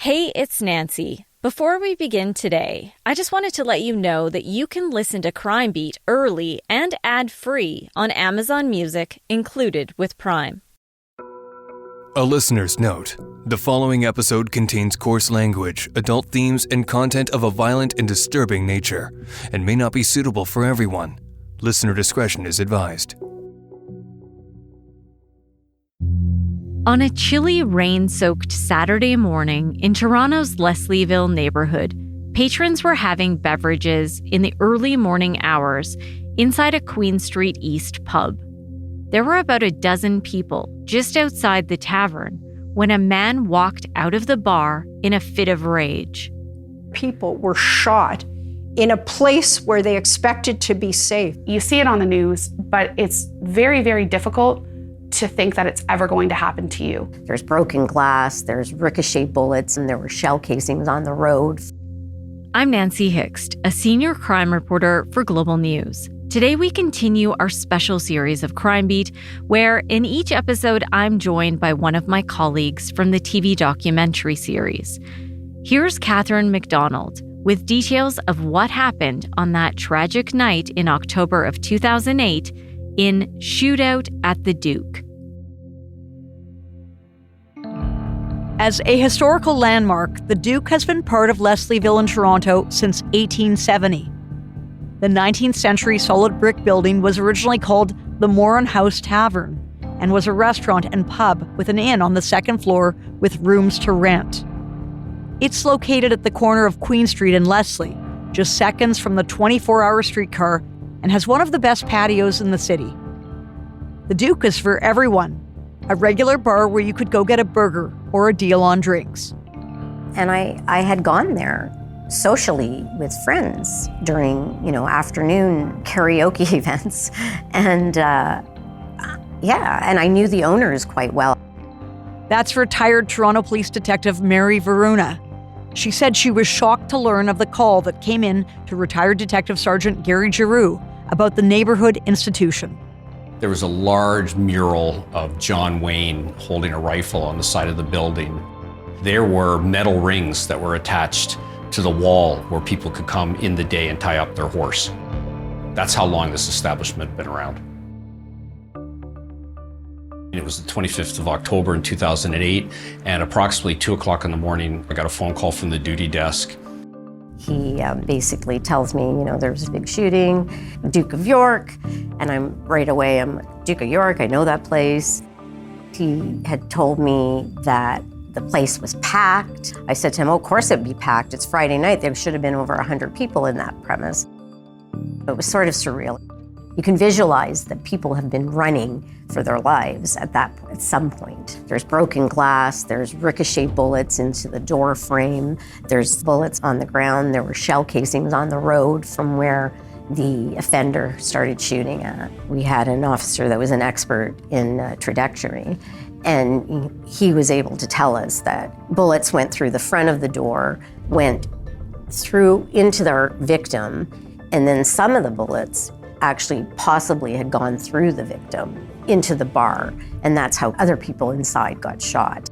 Hey, it's Nancy. Before we begin today, I just wanted to let you know that you can listen to Crime Beat early and ad-free on Amazon Music, included with Prime. A listener's note. The following episode contains coarse language, adult themes, and content of a violent and disturbing nature, and may not be suitable for everyone. Listener discretion is advised. On a chilly, rain-soaked Saturday morning in Toronto's Leslieville neighborhood, patrons were having beverages in the early morning hours inside a Queen Street East pub. There were about a dozen people just outside the tavern when a man walked out of the bar in a fit of rage. People were shot in a place where they expected to be safe. You see it on the news, but it's very, very difficult to think that it's ever going to happen to you. There's broken glass, there's ricochet bullets, and there were shell casings on the road. I'm Nancy Hixt, a senior crime reporter for Global News. Today we continue our special series of Crime Beat, where in each episode I'm joined by one of my colleagues from the TV documentary series. Here's Catherine McDonald with details of what happened on that tragic night in October of 2008 in Shootout at the Duke. As a historical landmark, the Duke has been part of Leslieville in Toronto since 1870. The 19th century solid brick building was originally called the Moran House Tavern and was a restaurant and pub with an inn on the second floor with rooms to rent. It's located at the corner of Queen Street and Leslie, just seconds from the 24-hour streetcar, and has one of the best patios in the city. The Duke is for everyone, a regular bar where you could go get a burger or a deal on drinks. And I had gone there socially with friends during, afternoon karaoke events. And and I knew the owners quite well. That's retired Toronto Police Detective Mary Varuna. She said she was shocked to learn of the call that came in to retired Detective Sergeant Gary Giroux about the neighborhood institution. There was a large mural of John Wayne holding a rifle on the side of the building. There were metal rings that were attached to the wall where people could come in the day and tie up their horse. That's how long this establishment had been around. It was the 25th of October in 2008, and approximately 2 o'clock in the morning, I got a phone call from the duty desk. He basically tells me, there's a big shooting, Duke of York, and I'm Duke of York, I know that place. He had told me that the place was packed. I said to him, of course it would be packed. It's Friday night. There should have been over 100 people in that premise. It was sort of surreal. You can visualize that people have been running for their lives at some point. There's broken glass, there's ricochet bullets into the door frame, there's bullets on the ground, there were shell casings on the road from where the offender started shooting at. We had an officer that was an expert in trajectory, and he was able to tell us that bullets went through the front of the door, went through into their victim, and then some of the bullets actually possibly had gone through the victim into the bar, and that's how other people inside got shot.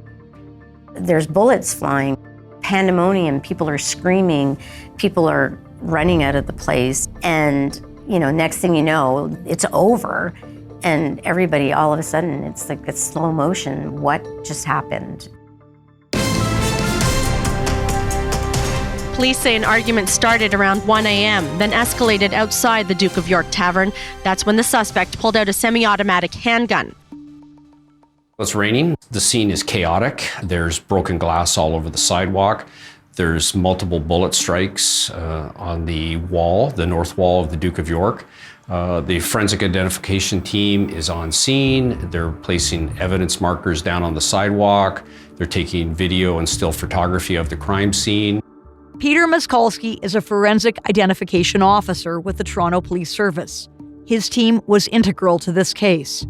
There's bullets flying, pandemonium, people are screaming, people are running out of the place, and next thing you know, it's over, and everybody all of a sudden, it's like it's slow motion. What just happened? Police say an argument started around 1 a.m., then escalated outside the Duke of York Tavern. That's when the suspect pulled out a semi-automatic handgun. It's raining. The scene is chaotic. There's broken glass all over the sidewalk. There's multiple bullet strikes on the wall, the north wall of the Duke of York. The forensic identification team is on scene. They're placing evidence markers down on the sidewalk. They're taking video and still photography of the crime scene. Peter Miskalski is a forensic identification officer with the Toronto Police Service. His team was integral to this case.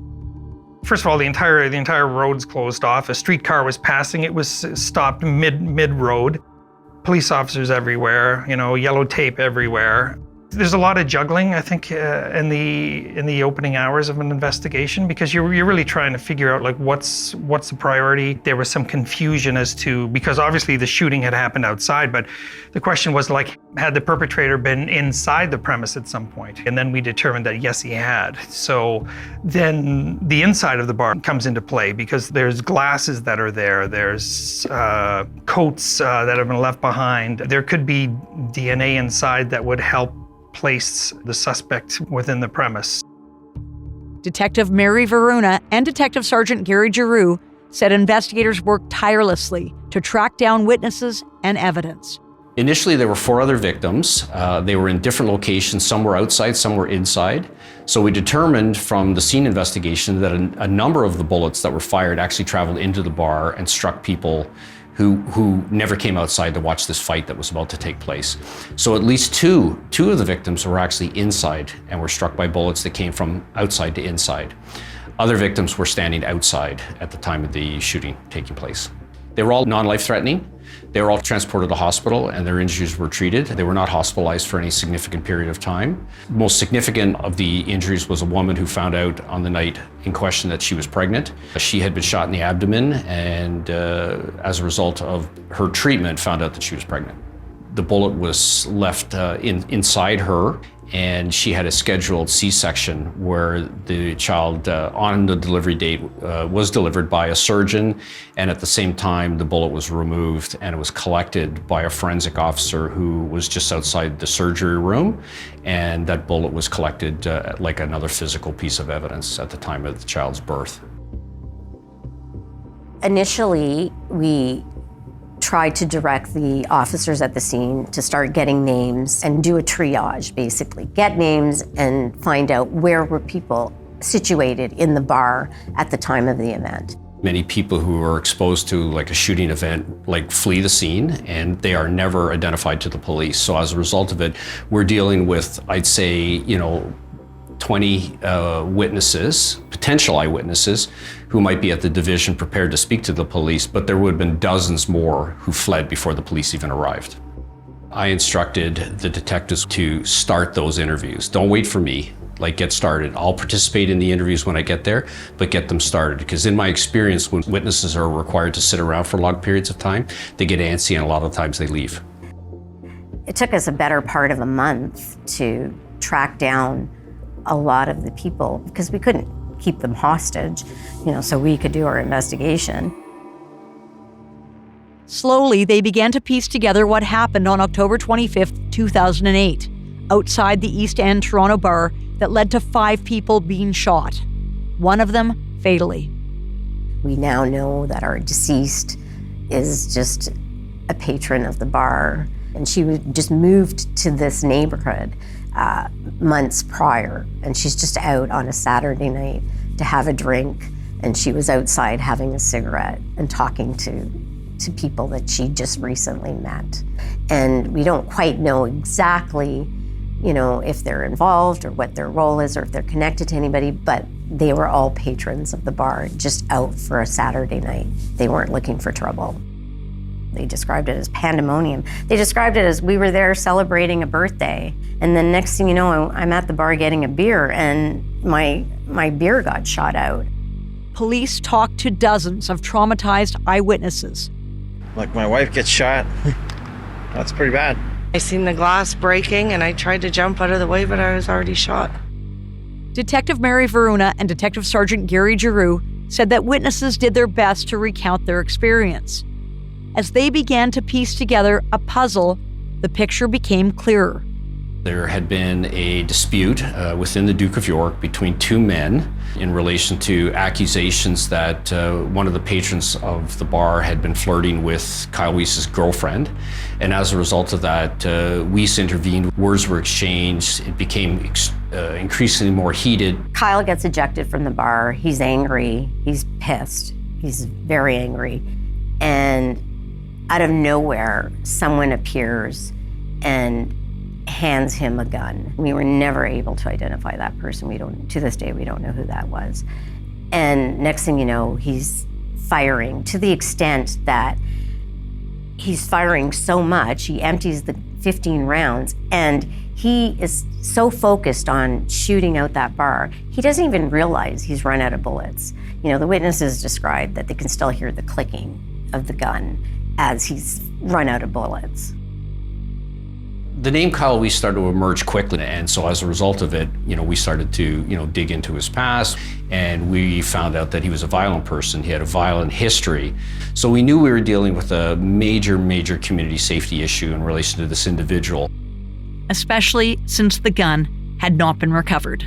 First of all, the entire road's closed off. A streetcar was passing. It was stopped mid-road. Police officers everywhere, yellow tape everywhere. There's a lot of juggling, I think, in the opening hours of an investigation, because you're really trying to figure out like what's the priority. There was some confusion as to, because obviously the shooting had happened outside, but the question was like, had the perpetrator been inside the premise at some point? And then we determined that yes, he had. So then the inside of the bar comes into play, because there's glasses that are there, there's coats that have been left behind. There could be DNA inside that would help place the suspect within the premise. Detective Mary Varuna and Detective Sergeant Gary Giroux said investigators worked tirelessly to track down witnesses and evidence. Initially, there were 4 other victims. They were in different locations. Some were outside, some were inside. So we determined from the scene investigation that a number of the bullets that were fired actually traveled into the bar and struck people who never came outside to watch this fight that was about to take place. So at least two of the victims were actually inside and were struck by bullets that came from outside to inside. Other victims were standing outside at the time of the shooting taking place. They were all non-life-threatening. They were all transported to hospital and their injuries were treated. They were not hospitalized for any significant period of time. Most significant of the injuries was a woman who found out on the night in question that she was pregnant. She had been shot in the abdomen and as a result of her treatment found out that she was pregnant. The bullet was left inside her, and she had a scheduled C-section where the child on the delivery date was delivered by a surgeon, and at the same time the bullet was removed and it was collected by a forensic officer who was just outside the surgery room, and that bullet was collected like another physical piece of evidence at the time of the child's birth. Initially, we tried to direct the officers at the scene to start getting names and do a triage, basically. Get names and find out where were people situated in the bar at the time of the event. Many people who are exposed to like a shooting event like flee the scene and they are never identified to the police. So as a result of it, we're dealing with, I'd say, 20 witnesses, potential eyewitnesses, who might be at the division prepared to speak to the police, but there would have been dozens more who fled before the police even arrived. I instructed the detectives to start those interviews. Don't wait for me, get started. I'll participate in the interviews when I get there, but get them started. Because in my experience, when witnesses are required to sit around for long periods of time, they get antsy and a lot of times they leave. It took us a better part of a month to track down a lot of the people, because we couldn't keep them hostage, so we could do our investigation. Slowly, they began to piece together what happened on October 25th, 2008, outside the East End Toronto bar that led to 5 people being shot, one of them fatally. We now know that our deceased is just a patron of the bar, and she was just moved to this neighborhood months prior, and she's just out on a Saturday night to have a drink, and she was outside having a cigarette and talking to people that she just recently met. And we don't quite know exactly, if they're involved or what their role is or if they're connected to anybody, but they were all patrons of the bar, just out for a Saturday night. They weren't looking for trouble. They described it as pandemonium. They described it as we were there celebrating a birthday, and then next thing you know, I'm at the bar getting a beer, and my beer got shot out. Police talked to dozens of traumatized eyewitnesses. My wife gets shot. That's pretty bad. I seen the glass breaking, and I tried to jump out of the way, but I was already shot. Detective Mary Varuna and Detective Sergeant Gary Giroux said that witnesses did their best to recount their experience. As they began to piece together a puzzle, the picture became clearer. There had been a dispute within the Duke of York between 2 men in relation to accusations that one of the patrons of the bar had been flirting with Kyle Weiss's girlfriend. And as a result of that, Weiss intervened, words were exchanged, it became increasingly more heated. Kyle gets ejected from the bar. He's angry, he's pissed, he's very angry. And out of nowhere, someone appears and hands him a gun. We were never able to identify that person. To this day, we don't know who that was. And next thing you know, he's firing to the extent that He's firing so much, he empties the 15 rounds, and he is so focused on shooting out that bar, he doesn't even realize he's run out of bullets. You know, the witnesses described that they can still hear the clicking of the gun as he's run out of bullets. The name Kyle Weiss started to emerge quickly, and so as a result of it, we started to, dig into his past, and we found out that he was a violent person. He had a violent history. So we knew we were dealing with a major, major community safety issue in relation to this individual. Especially since the gun had not been recovered.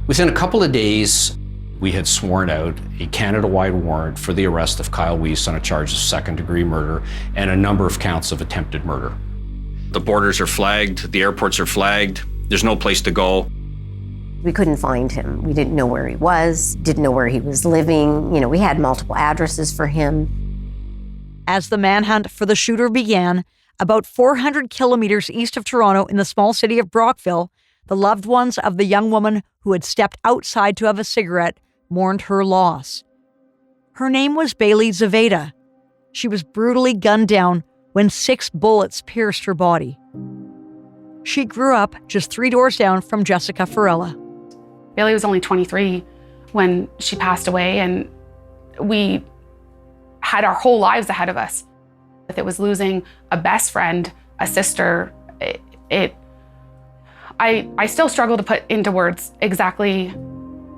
Within a couple of days, we had sworn out a Canada-wide warrant for the arrest of Kyle Weiss on a charge of second-degree murder and a number of counts of attempted murder. The borders are flagged, the airports are flagged, there's no place to go. We couldn't find him. We didn't know where he was, didn't know where he was living. We had multiple addresses for him. As the manhunt for the shooter began, about 400 kilometers east of Toronto in the small city of Brockville, the loved ones of the young woman who had stepped outside to have a cigarette mourned her loss. Her name was Bailey Zaveda. She was brutally gunned down when 6 bullets pierced her body. She grew up just 3 doors down from Jessica Farella. Bailey was only 23 when she passed away, and we had our whole lives ahead of us. It was losing a best friend, a sister. I still struggle to put into words exactly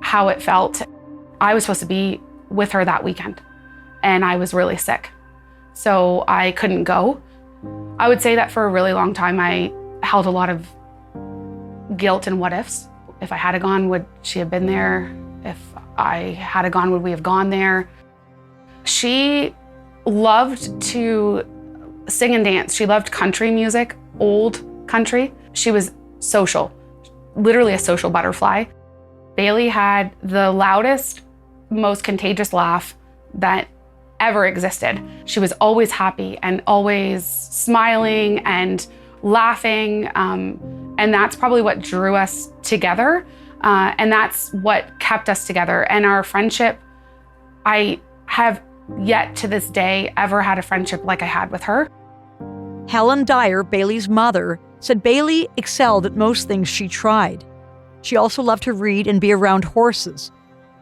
how it felt. I was supposed to be with her that weekend, and I was really sick, so I couldn't go. I would say that for a really long time, I held a lot of guilt and what ifs. If I had gone, would she have been there? If I had gone, would we have gone there? She loved to sing and dance. She loved country music, old country. She was social, literally a social butterfly. Bailey had the loudest, most contagious laugh that ever existed. She was always happy and always smiling and laughing. And that's probably what drew us together. And that's what kept us together. And our friendship, I have yet to this day ever had a friendship like I had with her. Helen Dyer, Bailey's mother, said Bailey excelled at most things she tried. She also loved to read and be around horses.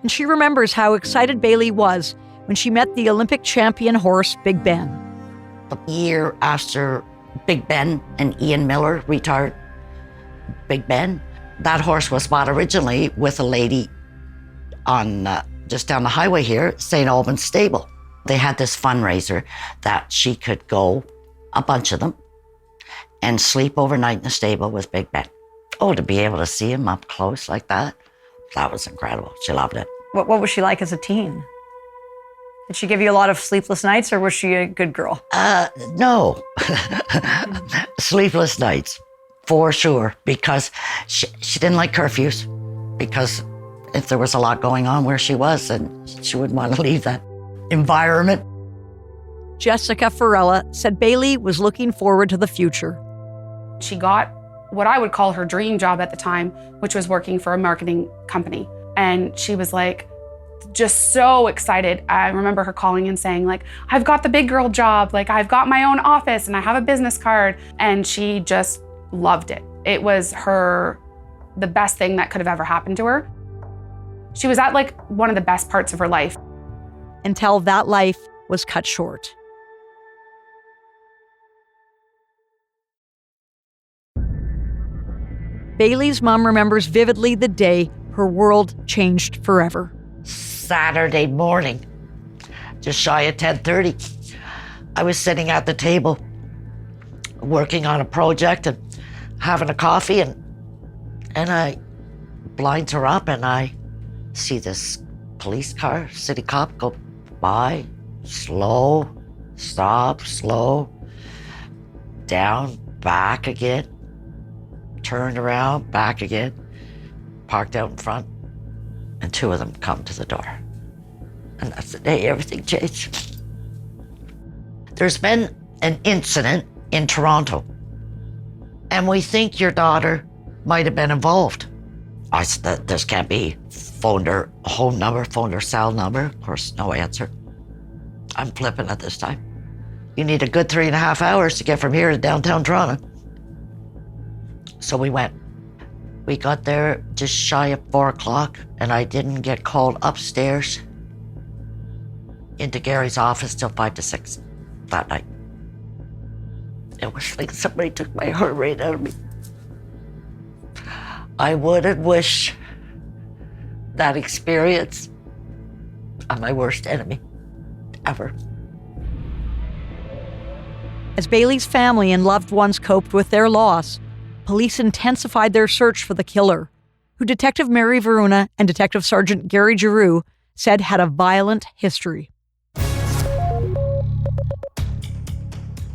And she remembers how excited Bailey was when she met the Olympic champion horse, Big Ben. The year after Big Ben and Ian Miller retired Big Ben, that horse was bought originally with a lady on just down the highway here, St. Albans Stable. They had this fundraiser that she could go, a bunch of them, and sleep overnight in the stable with Big Ben. Oh, to be able to see him up close like that was incredible. She loved it. What was she like as a teen? Did she give you a lot of sleepless nights, or was she a good girl? No. Sleepless nights, for sure, because she didn't like curfews, because if there was a lot going on where she was, then she wouldn't want to leave that environment. Jessica Farella said Bailey was looking forward to the future. She got what I would call her dream job at the time, which was working for a marketing company. And she was like, just so excited. I remember her calling and saying, like, I've got the big girl job, like I've got my own office and I have a business card. And she just loved it. It was the best thing that could have ever happened to her. She was at like one of the best parts of her life. Until that life was cut short. Bailey's mom remembers vividly the day her world changed forever. Saturday morning, just shy of 10:30, I was sitting at the table working on a project and having a coffee, and I blinds her up and I see this police car, city cop, go by, slow, stop, slow, down, back again, turned around, back again, parked out in front, and 2 of them come to the door. And that's the day everything changed. There's been an incident in Toronto, and we think your daughter might have been involved. I said, this can't be. Phoned her home number, phoned her cell number. Of course, no answer. I'm flipping at this time. You need a good 3.5 hours to get from here to downtown Toronto. So we went. We got there just shy of 4 o'clock, and I didn't get called upstairs into Gary's office till 5 to 6 that night. It was like somebody took my heart rate out of me. I wouldn't wish that experience on my worst enemy, ever. As Bailey's family and loved ones coped with their loss, police intensified their search for the killer, who Detective Mary Varuna and Detective Sergeant Gary Giroux said had a violent history.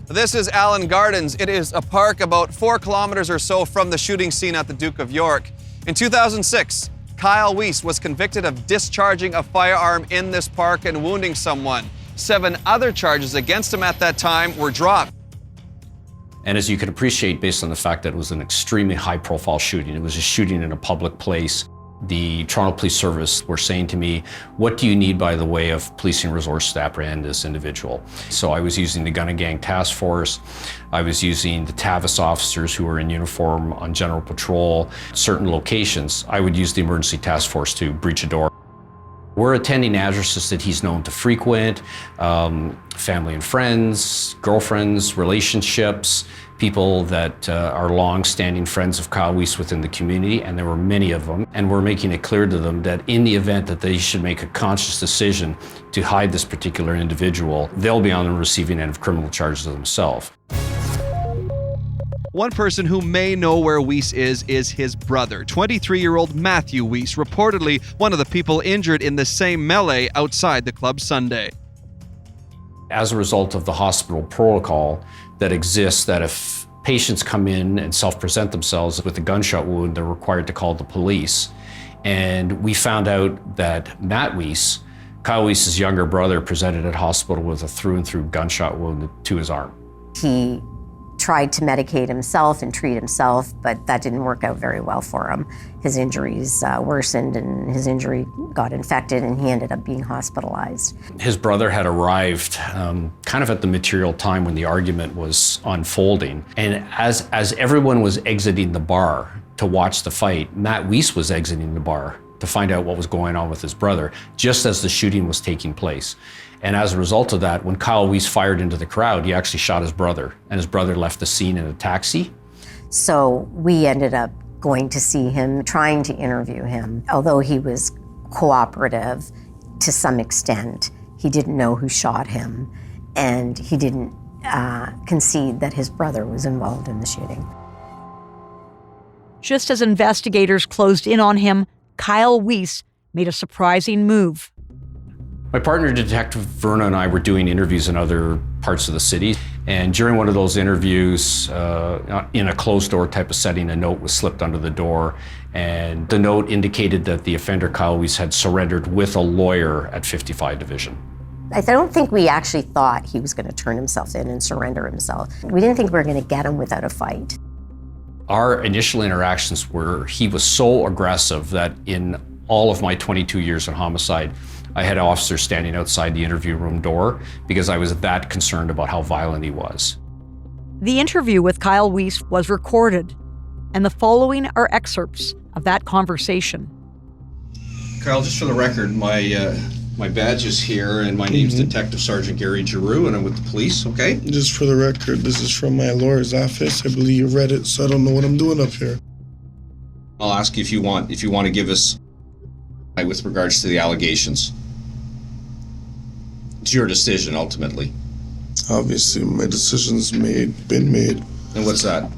This is Allen Gardens. It is a park about 4 kilometers or so from the shooting scene at the Duke of York. In 2006, Kyle Weiss was convicted of discharging a firearm in this park and wounding someone. 7 other charges against him at that time were dropped. And as you can appreciate, based on the fact that it was an extremely high-profile shooting, it was a shooting in a public place, the Toronto Police Service were saying to me, what do you need by the way of policing resources to apprehend this individual? So I was using the Gun and Gang Task Force. I was using the TAVIS officers who were in uniform on general patrol. Certain locations, I would use the Emergency Task Force to breach a door. We're attending addresses that he's known to frequent, family and friends, girlfriends, relationships, people that are long-standing friends of Kyle Weiss within the community, and there were many of them. And we're making it clear to them that in the event that they should make a conscious decision to hide this particular individual, they'll be on the receiving end of criminal charges themselves. One person who may know where Weiss is his brother, 23-year-old Matthew Weiss, reportedly one of the people injured in the same melee outside the club Sunday. As a result of the hospital protocol that exists, that if patients come in and self-present themselves with a gunshot wound, they're required to call the police. And we found out that Matt Weiss, Kyle Weiss's younger brother, presented at hospital with a through-and-through gunshot wound to his arm. He tried to medicate himself and treat himself, but that didn't work out very well for him. His injuries worsened and his injury got infected and he ended up being hospitalized. His brother had arrived kind of at the material time when the argument was unfolding. And as everyone was exiting the bar to watch the fight, Matt Weiss was exiting the bar to find out what was going on with his brother, just as the shooting was taking place. And as a result of that, when Kyle Weiss fired into the crowd, he actually shot his brother, and his brother left the scene in a taxi. So we ended up going to see him, trying to interview him. Although he was cooperative to some extent, he didn't know who shot him, and he didn't concede that his brother was involved in the shooting. Just as investigators closed in on him, Kyle Weiss made a surprising move. My partner, Detective Verna, and I were doing interviews in other parts of the city. And during one of those interviews, in a closed door type of setting, a note was slipped under the door. And the note indicated that the offender, Kyle Weiss, had surrendered with a lawyer at 55 Division. I don't think we actually thought he was going to turn himself in and surrender himself. We didn't think we were going to get him without a fight. Our initial interactions were, he was so aggressive that in all of my 22 years in homicide, I had officers standing outside the interview room door because I was that concerned about how violent he was. The interview with Kyle Weiss was recorded, and the following are excerpts of that conversation. Kyle, just for the record, my badge is here, and my name's Detective Sergeant Gary Giroux, and I'm with the police, okay? Just for the record, this is from my lawyer's office. I believe you read it, so I don't know what I'm doing up here. I'll ask you if you want to give us with regards to the allegations. It's your decision, ultimately. Obviously, my decision's been made. And what's that?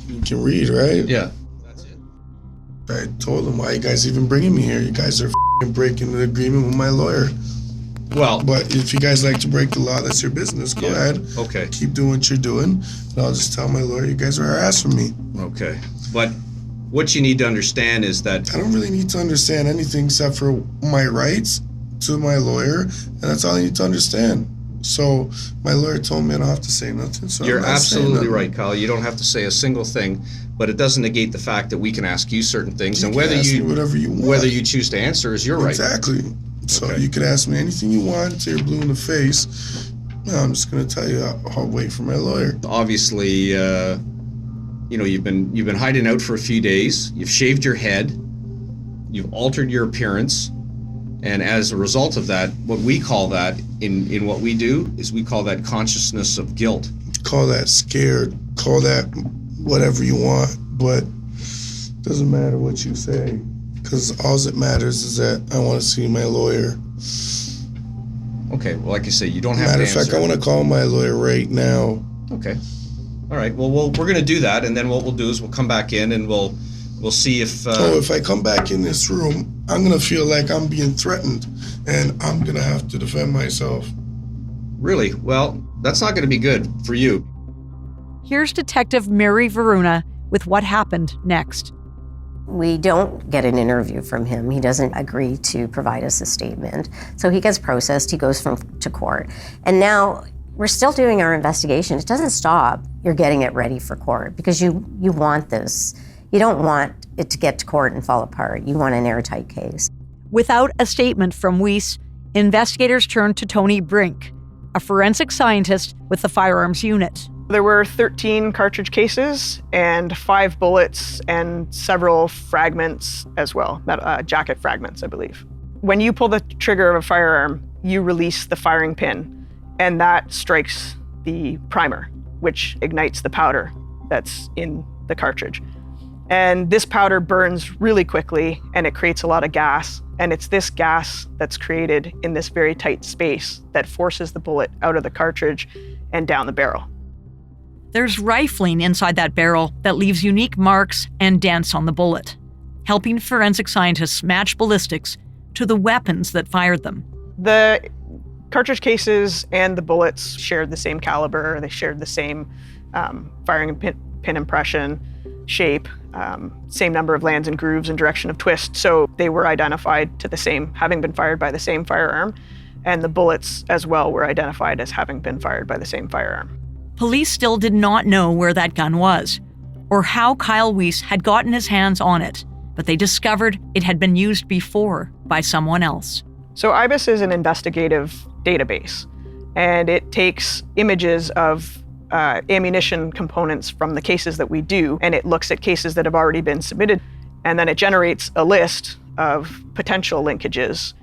You can read, right? Yeah. I told them, why you guys even bringing me here? You guys are breaking the agreement with my lawyer. Well, but if you guys like to break the law, that's your business. Go ahead. Okay. Keep doing what you're doing. And I'll just tell my lawyer, you guys are harassing me. Okay. But what you need to understand is that I don't really need to understand anything except for my rights to my lawyer, and that's all I need to understand. So my lawyer told me I don't have to say nothing. So you're absolutely right, Kyle. You don't have to say a single thing, but it doesn't negate the fact that we can ask you certain things, and whether you choose to answer is your right. Exactly. So you can ask me anything you want until you're blue in the face. No, I'm just going to tell you, I'll wait for my lawyer. Obviously, you've been hiding out for a few days. You've shaved your head. You've altered your appearance. And as a result of that, what we call that in what we do is we call that consciousness of guilt. Call that scared, call that whatever you want, but it doesn't matter what you say, because all that matters is that I want to see my lawyer. Okay, well, like I say, you don't have Matter to of fact, I want to call my lawyer right now. Okay. All right, well, we're going to do that, and then what we'll do is we'll come back in and we'll see if... if I come back in this room, I'm going to feel like I'm being threatened, and I'm going to have to defend myself. Really? Well, that's not going to be good for you. Here's Detective Mary Varuna with what happened next. We don't get an interview from him. He doesn't agree to provide us a statement. So he gets processed, he goes to court. And now we're still doing our investigation. It doesn't stop. You're getting it ready for court because you want this. You don't want it to get to court and fall apart. You want an airtight case. Without a statement from Weiss, investigators turned to Tony Brink, a forensic scientist with the firearms unit. There were 13 cartridge cases and 5 bullets and several fragments as well, jacket fragments, I believe. When you pull the trigger of a firearm, you release the firing pin, and that strikes the primer, which ignites the powder that's in the cartridge. And this powder burns really quickly, and it creates a lot of gas. And it's this gas that's created in this very tight space that forces the bullet out of the cartridge and down the barrel. There's rifling inside that barrel that leaves unique marks and dents on the bullet, helping forensic scientists match ballistics to the weapons that fired them. The cartridge cases and the bullets shared the same caliber. They shared the same firing pin impression, shape, same number of lands and grooves and direction of twist. So they were identified to the same, having been fired by the same firearm. And the bullets as well were identified as having been fired by the same firearm. Police still did not know where that gun was, or how Kyle Weiss had gotten his hands on it, but they discovered it had been used before by someone else. So IBIS is an investigative database, and it takes images of ammunition components from the cases that we do, and it looks at cases that have already been submitted, and then it generates a list of potential linkages.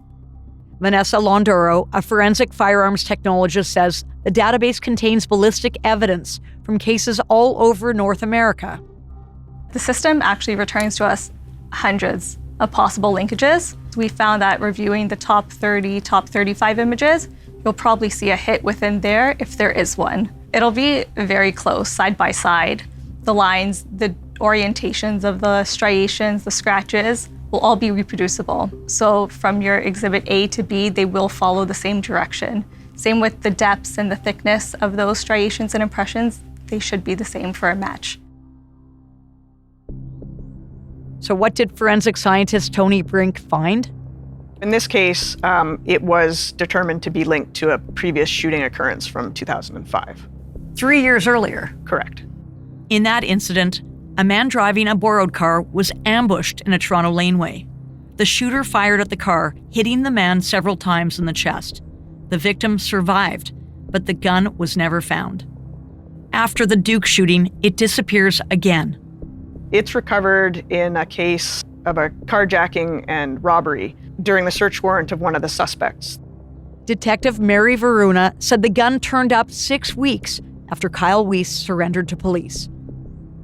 Vanessa Londoro, a forensic firearms technologist, says the database contains ballistic evidence from cases all over North America. The system actually returns to us hundreds of possible linkages. We found that reviewing the top 30, top 35 images, you'll probably see a hit within there if there is one. It'll be very close, side by side. The lines, the orientations of the striations, the scratches will all be reproducible. So from your exhibit A to B, they will follow the same direction. Same with the depths and the thickness of those striations and impressions, they should be the same for a match. So what did forensic scientist Tony Brink find? In this case, it was determined to be linked to a previous shooting occurrence from 2005. 3 years earlier. Correct. In that incident, a man driving a borrowed car was ambushed in a Toronto laneway. The shooter fired at the car, hitting the man several times in the chest. The victim survived, but the gun was never found. After the Duke shooting, it disappears again. It's recovered in a case of a carjacking and robbery during the search warrant of one of the suspects. Detective Mary Varuna said the gun turned up 6 weeks after Kyle Weiss surrendered to police.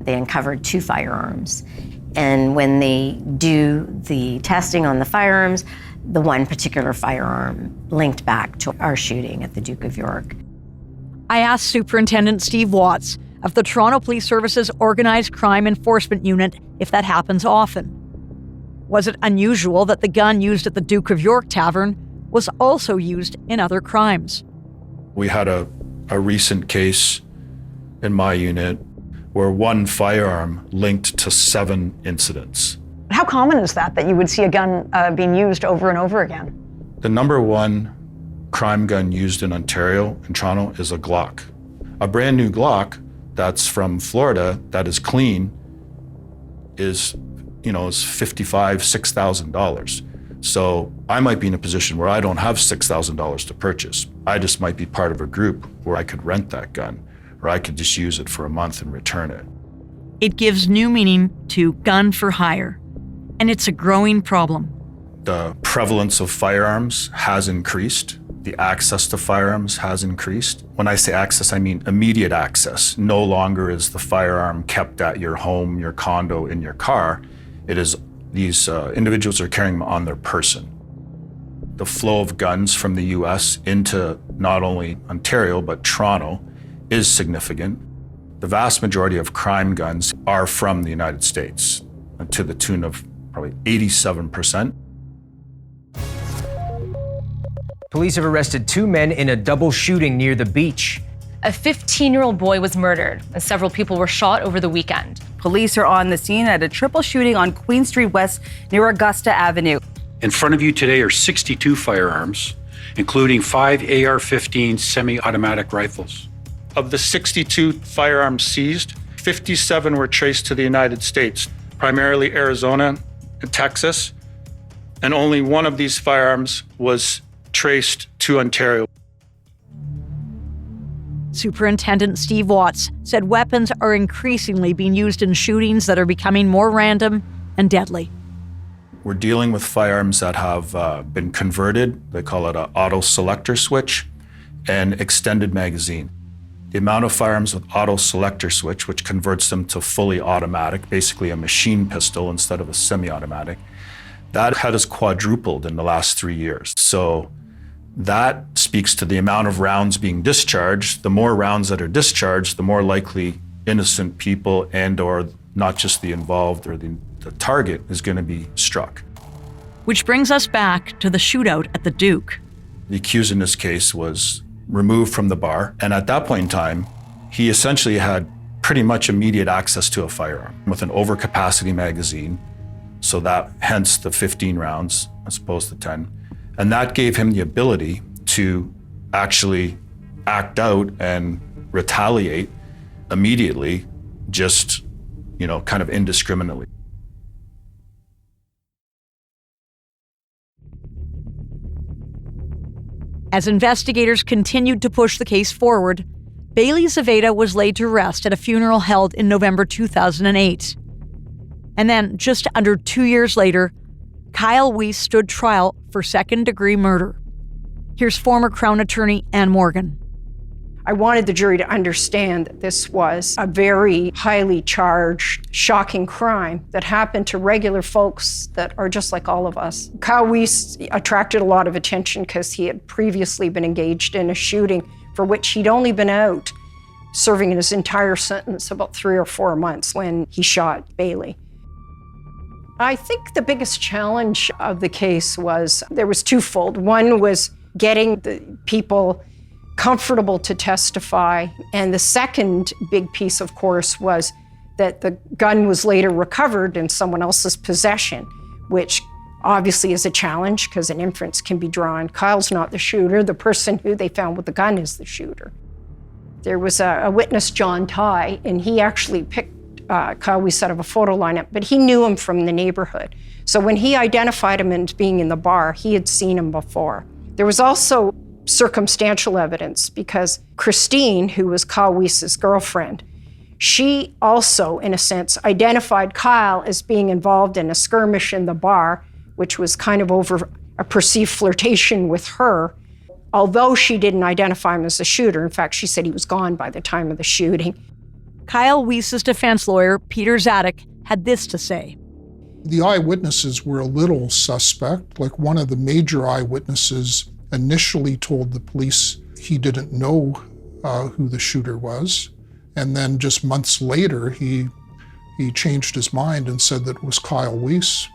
They uncovered 2 firearms. And when they do the testing on the firearms, the one particular firearm linked back to our shooting at the Duke of York. I asked Superintendent Steve Watts of the Toronto Police Service's Organized Crime Enforcement Unit if that happens often. Was it unusual that the gun used at the Duke of York tavern was also used in other crimes? We had a recent case in my unit where one firearm linked to 7 incidents. How common is that you would see a gun being used over and over again? The number 1 crime gun used in Ontario and Toronto is a Glock. A brand new Glock that's from Florida, that is clean, is $5,500–$6,000. So I might be in a position where I don't have $6,000 to purchase. I just might be part of a group where I could rent that gun, or I could just use it for a month and return it. It gives new meaning to gun for hire, and it's a growing problem. The prevalence of firearms has increased. The access to firearms has increased. When I say access, I mean immediate access. No longer is the firearm kept at your home, your condo, in your car. It is these individuals are carrying them on their person. The flow of guns from the US into not only Ontario, but Toronto is significant. The vast majority of crime guns are from the United States, to the tune of probably 87%. Police have arrested 2 men in a double shooting near the beach. A 15-year-old boy was murdered, and several people were shot over the weekend. Police are on the scene at a triple shooting on Queen Street West near Augusta Avenue. In front of you today are 62 firearms, including 5 AR-15 semi-automatic rifles. Of the 62 firearms seized, 57 were traced to the United States, primarily Arizona and Texas, and only one of these firearms was traced to Ontario. Superintendent Steve Watts said weapons are increasingly being used in shootings that are becoming more random and deadly. We're dealing with firearms that have been converted. They call it an auto selector switch and extended magazine. The amount of firearms with auto selector switch, which converts them to fully automatic, basically a machine pistol instead of a semi-automatic, that has quadrupled in the last 3 years. So that speaks to the amount of rounds being discharged. The more rounds that are discharged, the more likely innocent people and or not just the involved or the target is going to be struck. Which brings us back to the shootout at the Duke. The accused in this case was removed from the bar, and at that point in time, he essentially had pretty much immediate access to a firearm with an overcapacity magazine, so that hence the 15 rounds as opposed to 10. And that gave him the ability to actually act out and retaliate immediately, just, kind of indiscriminately. As investigators continued to push the case forward, Bailey Zaveda was laid to rest at a funeral held in November 2008. And then, just under 2 years later, Kyle Weiss stood trial for second-degree murder. Here's former Crown Attorney Ann Morgan. I wanted the jury to understand that this was a very highly charged, shocking crime that happened to regular folks that are just like all of us. Kyle Weiss attracted a lot of attention because he had previously been engaged in a shooting for which he'd only been out serving his entire sentence about 3 or 4 months when he shot Bailey. I think the biggest challenge of the case was twofold. One was getting the people comfortable to testify. And the second big piece, of course, was that the gun was later recovered in someone else's possession, which obviously is a challenge because an inference can be drawn. Kyle's not the shooter. The person who they found with the gun is the shooter. There was a witness, John Ty, and he actually picked Kyle Weiss out of a photo lineup, but he knew him from the neighborhood. So when he identified him as being in the bar, he had seen him before. There was also circumstantial evidence because Christine, who was Kyle Weiss's girlfriend, she also, in a sense, identified Kyle as being involved in a skirmish in the bar, which was kind of over a perceived flirtation with her, although she didn't identify him as a shooter. In fact, she said he was gone by the time of the shooting. Kyle Weiss's defense lawyer, Peter Zadek, had this to say. The eyewitnesses were a little suspect. Like, one of the major eyewitnesses initially told the police he didn't know who the shooter was. And then just months later, he changed his mind and said that it was Kyle Weiss.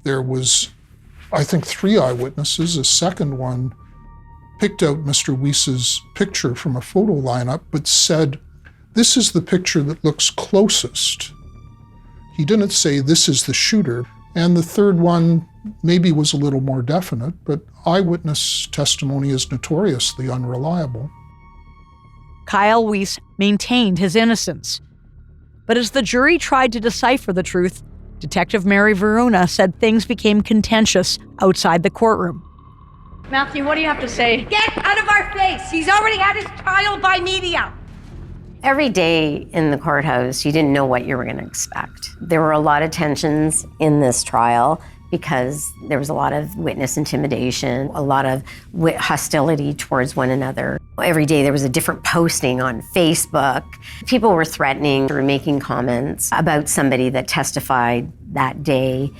There was, I think, 3 eyewitnesses. A second one picked out Mr. Weiss's picture from a photo lineup, but said, this is the picture that looks closest. He didn't say this is the shooter. And the third one maybe was a little more definite, but eyewitness testimony is notoriously unreliable. Kyle Weiss maintained his innocence. But as the jury tried to decipher the truth, Detective Mary Varuna said things became contentious outside the courtroom. Matthew, what do you have to say? Get out of our face! He's already had his trial by media! Every day in the courthouse, you didn't know what you were going to expect. There were a lot of tensions in this trial because there was a lot of witness intimidation, a lot of hostility towards one another. Every day there was a different posting on Facebook. People were threatening or making comments about somebody that testified that day,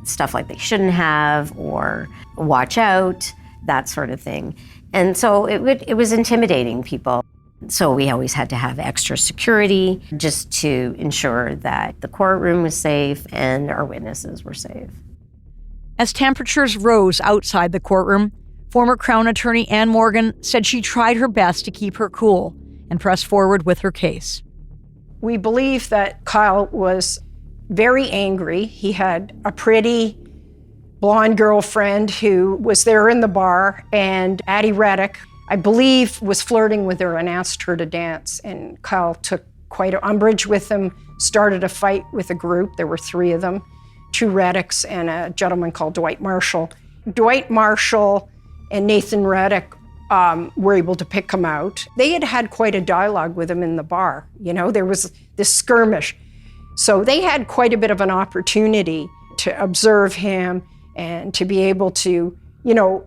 stuff like they shouldn't have, or watch out, that sort of thing. And so it was intimidating people. So we always had to have extra security just to ensure that the courtroom was safe and our witnesses were safe. As temperatures rose outside the courtroom, former Crown Attorney Anne Morgan said she tried her best to keep her cool and press forward with her case. We believe that Kyle was very angry. He had a pretty blonde girlfriend who was there in the bar, and Addie Reddick, I believe, was flirting with her and asked her to dance. And Kyle took quite an umbrage with him, started a fight with a group. There were 3 of them, 2 Reddicks and a gentleman called Dwight Marshall. Dwight Marshall and Nathan Reddick were able to pick him out. They had had quite a dialogue with him in the bar. You know, there was this skirmish. So they had quite a bit of an opportunity to observe him and to be able to, you know,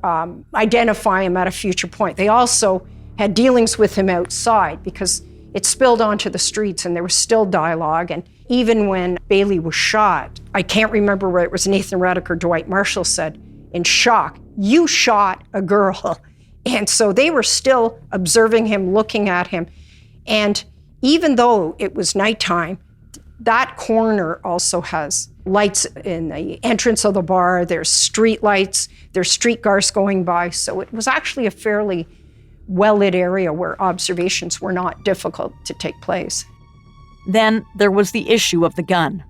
identify him at a future point. They also had dealings with him outside because it spilled onto the streets and there was still dialogue. And even when Bailey was shot, I can't remember whether it was Nathan Reddick or Dwight Marshall said, in shock, "You shot a girl." And so they were still observing him, looking at him. And even though it was nighttime, that corner also has lights in the entrance of the bar. There's street lights, there's street cars going by. So it was actually a fairly well-lit area where observations were not difficult to take place. Then there was the issue of the gun.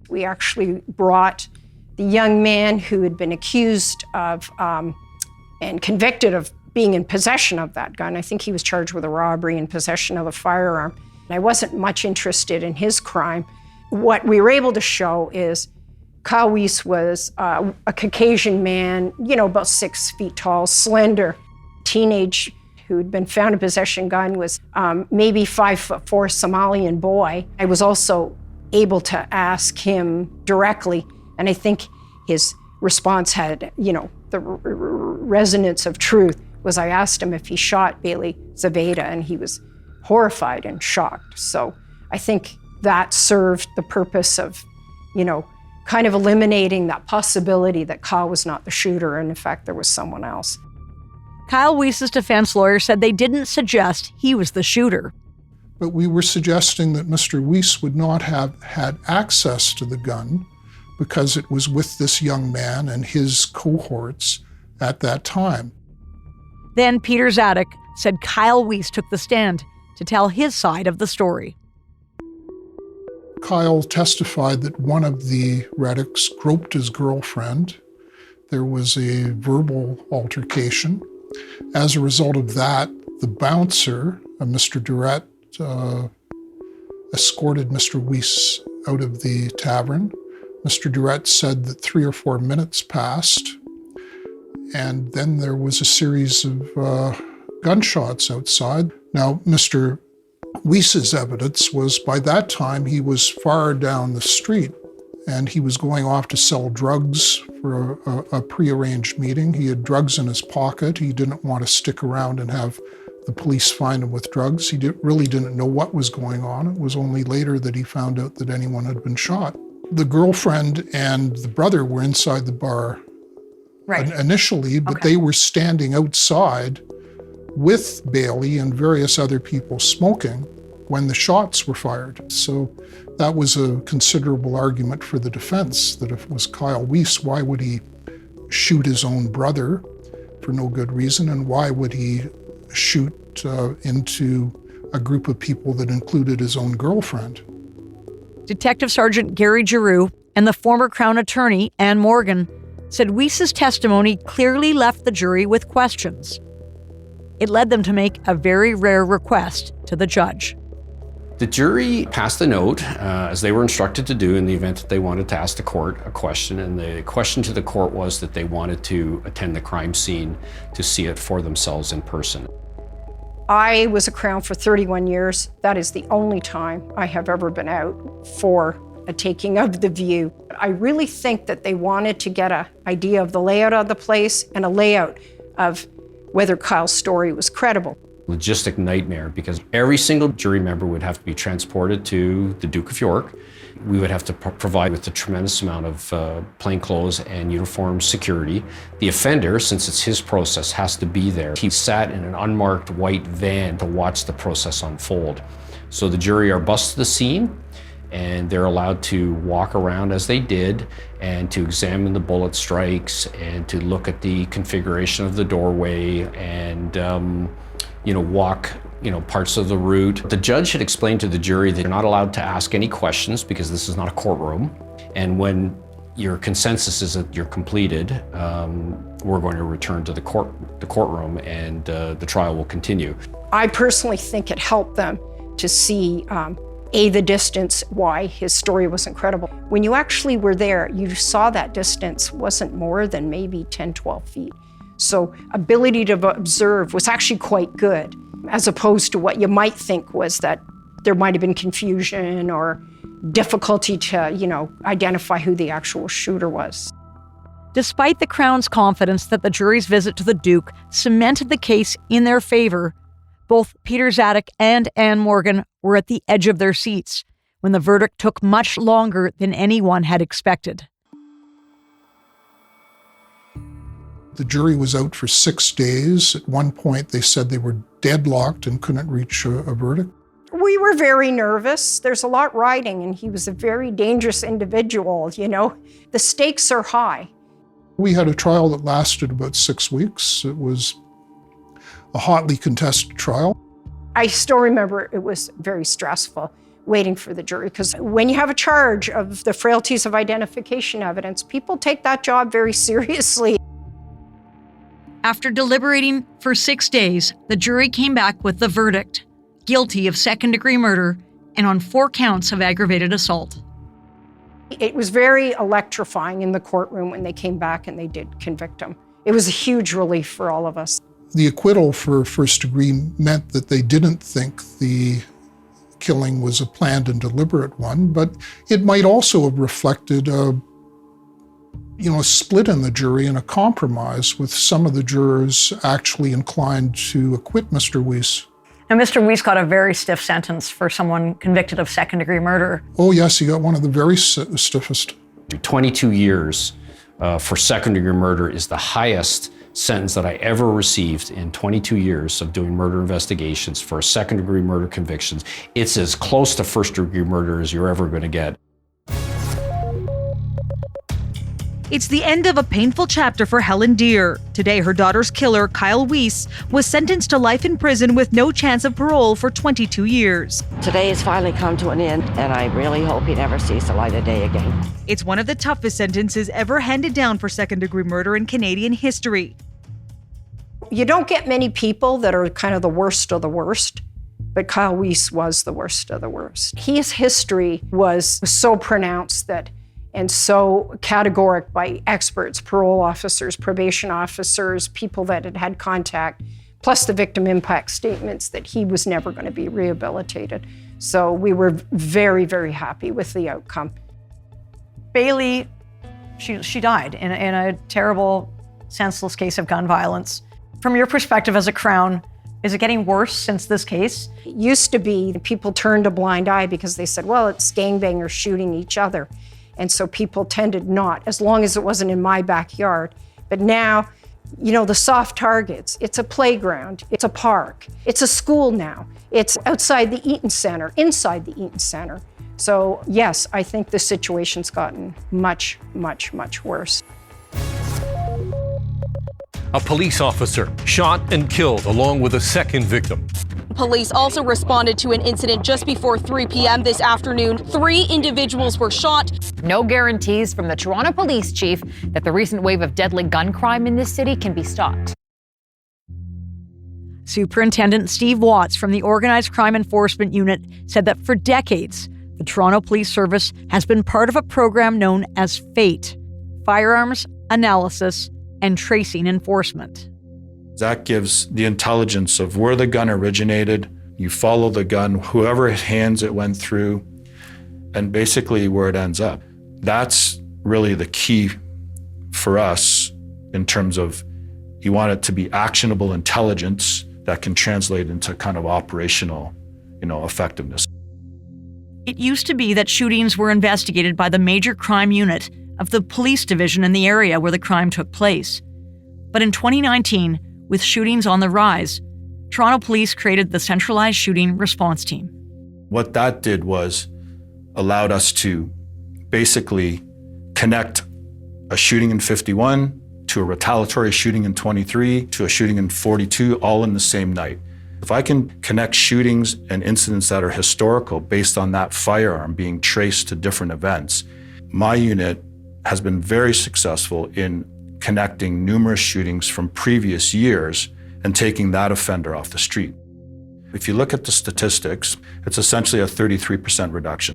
We actually brought the young man who had been accused of and convicted of being in possession of that gun. I think he was charged with a robbery and possession of a firearm. I wasn't much interested in his crime. What we were able to show is Kyle Weiss was a Caucasian man, you know, about 6 feet tall, slender, teenage who'd been found in possession gun was maybe 5'4" Somalian boy. I was also able to ask him directly, and I think his response had, you know, the resonance of truth. Was I asked him if he shot Bailey Zaveda, and he was horrified and shocked. So I think that served the purpose of, you know, kind of eliminating that possibility that Kyle was not the shooter and in fact there was someone else. Kyle Weiss's defense lawyer said they didn't suggest he was the shooter. But we were suggesting that Mr. Weiss would not have had access to the gun because it was with this young man and his cohorts at that time. Then Peter Zadek said Kyle Weiss took the stand to tell his side of the story. Kyle testified that one of the Reddicks groped his girlfriend. There was a verbal altercation. As a result of that, the bouncer, Mr. Durrett, escorted Mr. Weiss out of the tavern. Mr. Durrett said that 3 or 4 minutes passed, and then there was a series of gunshots outside. Now, Mr. Weiss's evidence was by that time he was far down the street and he was going off to sell drugs for a prearranged meeting. He had drugs in his pocket. He didn't want to stick around and have the police find him with drugs. He really didn't know what was going on. It was only later that he found out that anyone had been shot. The girlfriend and the brother were inside the bar initially, but they were standing outside with Bailey and various other people smoking when the shots were fired. So that was a considerable argument for the defense, that if it was Kyle Weiss, why would he shoot his own brother for no good reason, and why would he shoot into a group of people that included his own girlfriend? Detective Sergeant Gary Giroux and the former Crown Attorney, Anne Morgan, said Weiss's testimony clearly left the jury with questions. It led them to make a very rare request to the judge. The jury passed a note, as they were instructed to do in the event that they wanted to ask the court a question, and the question to the court was that they wanted to attend the crime scene to see it for themselves in person. I was a Crown for 31 years. That is the only time I have ever been out for a taking of the view. I really think that they wanted to get an idea of the layout of the place and a layout of whether Kyle's story was credible. Logistic nightmare, because every single jury member would have to be transported to the Duke of York. We would have to provide with a tremendous amount of plainclothes and uniform security. The offender, since it's his process, has to be there. He sat in an unmarked white van to watch the process unfold. So the jury are bused to the scene, and they're allowed to walk around as they did and to examine the bullet strikes and to look at the configuration of the doorway and walk parts of the route. The judge had explained to the jury that they're not allowed to ask any questions because this is not a courtroom. And when your consensus is that you're completed, we're going to return to the courtroom and the trial will continue. I personally think it helped them to see the distance, why his story was incredible. When you actually were there, you saw that distance wasn't more than maybe 10, 12 feet. So ability to observe was actually quite good, as opposed to what you might think was that there might have been confusion or difficulty to, identify who the actual shooter was. Despite the Crown's confidence that the jury's visit to the Duke cemented the case in their favor, both Peter Zadek and Anne Morgan were at the edge of their seats when the verdict took much longer than anyone had expected. The jury was out for 6 days. At one point, they said they were deadlocked and couldn't reach a verdict. We were very nervous. There's a lot riding, and he was a very dangerous individual, The stakes are high. We had a trial that lasted about 6 weeks. It was a hotly contested trial. I still remember it was very stressful waiting for the jury, because when you have a charge of the frailties of identification evidence, people take that job very seriously. After deliberating for 6 days, the jury came back with the verdict: guilty of second-degree murder and on 4 counts of aggravated assault. It was very electrifying in the courtroom when they came back and they did convict him. It was a huge relief for all of us. The acquittal for first degree meant that they didn't think the killing was a planned and deliberate one, but it might also have reflected a split in the jury and a compromise, with some of the jurors actually inclined to acquit Mr. Weiss. Now, Mr. Weiss got a very stiff sentence for someone convicted of second-degree murder. Oh yes, he got one of the very stiffest. 22 years for second-degree murder is the highest sentence that I ever received in 22 years of doing murder investigations for second-degree murder convictions. It's as close to first-degree murder as you're ever going to get. It's the end of a painful chapter for Helen Deere. Today, her daughter's killer, Kyle Weiss, was sentenced to life in prison with no chance of parole for 22 years. Today has finally come to an end, and I really hope he never sees the light of day again. It's one of the toughest sentences ever handed down for second-degree murder in Canadian history. You don't get many people that are kind of the worst of the worst, but Kyle Weiss was the worst of the worst. His history was so pronounced that, and so categoric by experts, parole officers, probation officers, people that had had contact, plus the victim impact statements, that he was never going to be rehabilitated. So we were very, very happy with the outcome. Bailey, she died in a terrible, senseless case of gun violence. From your perspective as a Crown, is it getting worse since this case? It used to be people turned a blind eye because they said, well, it's gangbangers shooting each other. And so people tended not, as long as it wasn't in my backyard. But now, the soft targets, it's a playground, it's a park, it's a school now, it's outside the Eaton Center, inside the Eaton Center. So yes, I think the situation's gotten much, much, much worse. A police officer shot and killed along with a second victim. Police also responded to an incident just before 3 p.m. this afternoon. 3 individuals were shot. No guarantees from the Toronto police chief that the recent wave of deadly gun crime in this city can be stopped. Superintendent Steve Watts from the Organized Crime Enforcement Unit said that for decades, the Toronto Police Service has been part of a program known as FATE, Firearms Analysis and Tracing Enforcement. That gives the intelligence of where the gun originated. You follow the gun, whoever hands it went through, and basically where it ends up. That's really the key for us in terms of you want it to be actionable intelligence that can translate into kind of operational, effectiveness. It used to be that shootings were investigated by the major crime unit of the police division in the area where the crime took place. But in 2019, with shootings on the rise, Toronto Police created the Centralized Shooting Response Team. What that did was allowed us to basically connect a shooting in 51 to a retaliatory shooting in 23 to a shooting in 42, all in the same night. If I can connect shootings and incidents that are historical based on that firearm being traced to different events, my unit has been very successful in connecting numerous shootings from previous years and taking that offender off the street. If you look at the statistics, it's essentially a 33% reduction.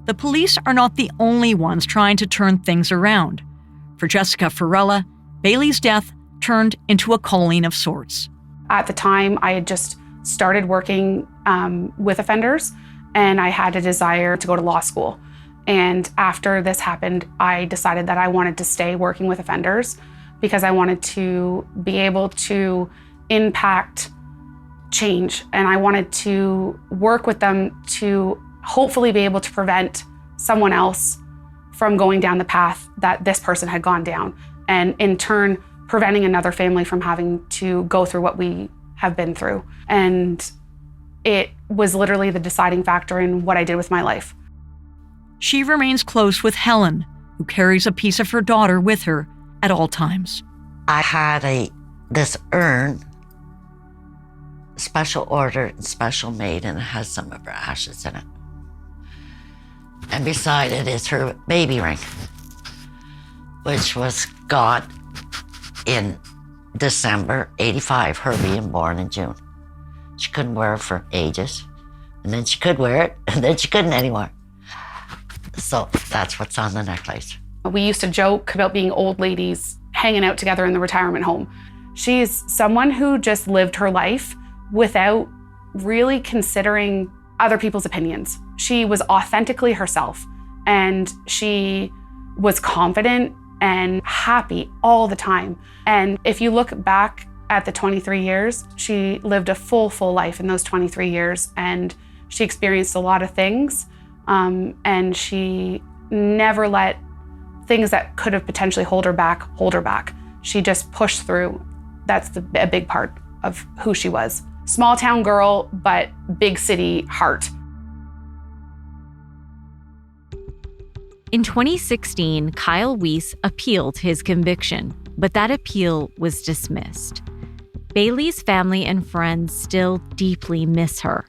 The police are not the only ones trying to turn things around. For Jessica Farella, Bailey's death turned into a calling of sorts. At the time, I had just started working with offenders, and I had a desire to go to law school. And after this happened, I decided that I wanted to stay working with offenders because I wanted to be able to impact change. And I wanted to work with them to hopefully be able to prevent someone else from going down the path that this person had gone down. And in turn, preventing another family from having to go through what we have been through. And it was literally the deciding factor in what I did with my life. She remains close with Helen, who carries a piece of her daughter with her at all times. I had this urn, special ordered and special made, and it has some of her ashes in it. And beside it is her baby ring, which was got in December '85, her being born in June. She couldn't wear it for ages, and then she could wear it, and then she couldn't anymore. So that's what's on the necklace. We used to joke about being old ladies hanging out together in the retirement home. She's someone who just lived her life without really considering other people's opinions. She was authentically herself, and she was confident and happy all the time. And if you look back at the 23 years, she lived a full life in those 23 years, and she experienced a lot of things. And she never let things that could have potentially hold her back. She just pushed through. That's a big part of who she was. Small town girl, but big city heart. In 2016, Kyle Weiss appealed his conviction, but that appeal was dismissed. Bailey's family and friends still deeply miss her.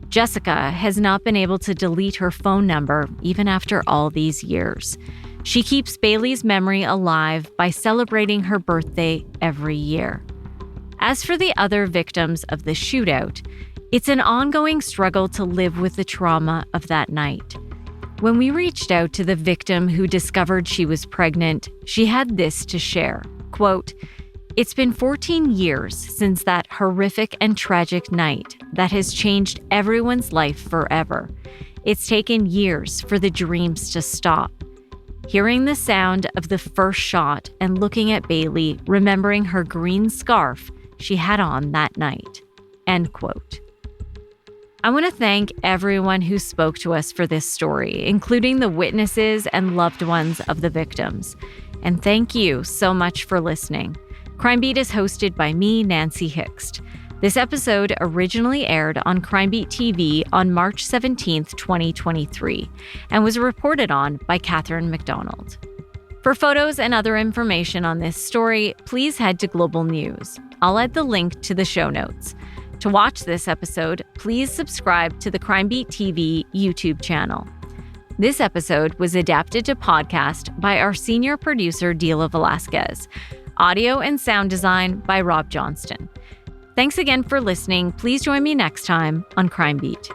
Jessica has not been able to delete her phone number even after all these years. She keeps Bailey's memory alive by celebrating her birthday every year. As for the other victims of the shootout, it's an ongoing struggle to live with the trauma of that night. When we reached out to the victim who discovered she was pregnant, she had this to share, quote, "It's been 14 years since that horrific and tragic night that has changed everyone's life forever. It's taken years for the dreams to stop. Hearing the sound of the first shot and looking at Bailey, remembering her green scarf she had on that night." End quote. I want to thank everyone who spoke to us for this story, including the witnesses and loved ones of the victims. And thank you so much for listening. Crime Beat is hosted by me, Nancy Hixt. This episode originally aired on Crime Beat TV on March 17th, 2023, and was reported on by Catherine McDonald. For photos and other information on this story, please head to Global News. I'll add the link to the show notes. To watch this episode, please subscribe to the Crime Beat TV YouTube channel. This episode was adapted to podcast by our senior producer, Dila Velasquez. Audio and sound design by Rob Johnston. Thanks again for listening. Please join me next time on Crime Beat.